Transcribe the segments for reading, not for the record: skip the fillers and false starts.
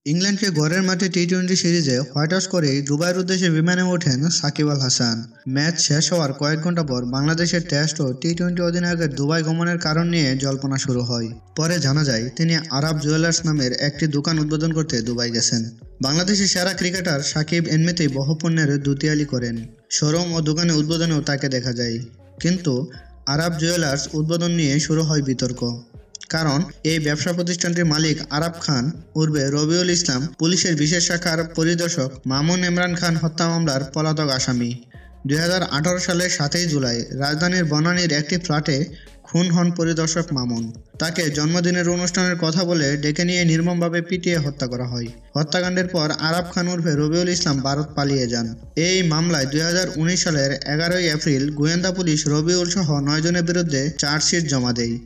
ইংল্যান্ডকে ঘরের মাঠে টি-টোয়েন্টি সিরিজে হোয়াইট ওয়াশ করেই দুবাইয়ের উদ্দেশ্যে বিমানে ওঠেন সাকিব আল হাসান। ম্যাচ শেষ হওয়ার কয়েক ঘন্টা পর বাংলাদেশের টেস্ট ও টি-টোয়েন্টি অধিনায়কের দুবাই গমনের কারণ নিয়ে জল্পনা শুরু হয়। পরে জানা যায় তিনি আরব জুয়েলার্স নামের একটি দোকান উদ্বোধন করতে দুবাই গেছেন। বাংলাদেশের সেরা ক্রিকেটার সাকিব এমনিতেই বহুপণ্যের দুতিয়ালি করেন। শোরুম ও দোকানে উদ্বোধনেও তাকে দেখা যায়। কিন্তু আরব জুয়েলার্স উদ্বোধন নিয়ে শুরু হয় বিতর্ক। কারণ এই ব্যবসা প্রতিষ্ঠানটির মালিক আরাব খান উর্ফে রবিউল ইসলাম পুলিশের বিশেষ শাখার পরিদর্শক মামুন ইমরান খান হত্যা মামলার পলাতক আসামি। 2018 সালের 7 জুলাই রাজধানীর বনানীর একটি ফ্ল্যাটে খুন হন পরিদর্শক মামুন। তাকে জন্মদিনের অনুষ্ঠানের কথা বলে ডেকে নিয়ে নির্মমভাবে পিটিয়ে হত্যা করা হয়। হত্যাকাণ্ডের পর আরাব খান উর্ফে রবিউল ইসলাম ভারত পালিয়ে যান। এই মামলায় 2019 সালের 11 এপ্রিল গোয়েন্দা পুলিশ রবিউল সহ 9 জনের বিরুদ্ধে চার্জশিট জমা দেয়।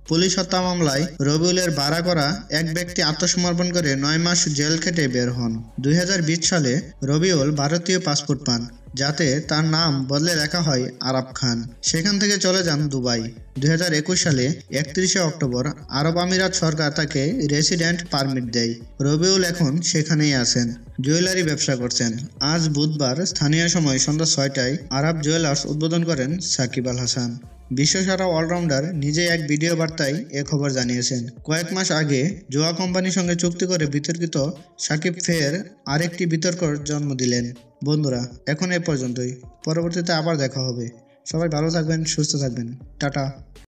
পুলিশ হত্যা মামলায় রবিউলের ভাড়া করা এক ব্যক্তি আত্মসমর্পণ করে 9 মাস জেল খেটে বের হন। 2020 সালে রবিউল ভারতীয় পাসপোর্ট পান, যাতে তার নাম বদলে লেখা হয় আরাব খান। সেখান থেকে চলে যান দুবাই। 2021 সালে 31 অক্টোবর আরব আমিরাত সরকার তাকে রেসিডেন্ট পারমিট দেয়। রবিউল এখন সেখানেই আছেন, জুয়েলারি ব্যবসা করছেন। আজ বুধবার স্থানীয় সময় সন্ধ্যা 6টায় আরব জুয়েলার্স উদ্বোধন করেন সাকিব আল হাসান। বিশ্বসেরা অলরাউন্ডার নিজেই এক ভিডিও বার্তায় এ খবর জানিয়েছেন। কয়েক মাস আগে জুয়া কোম্পানির সঙ্গে চুক্তি করে বিতর্কিত সাকিব ফের আরেকটি বিতর্কের জন্ম দিলেন। বন্ধুরা, এখন এ পর্যন্তই। পরবর্তীতে আবার দেখা হবে। সবাই ভালো থাকবেন, সুস্থ থাকবেন। টাটা।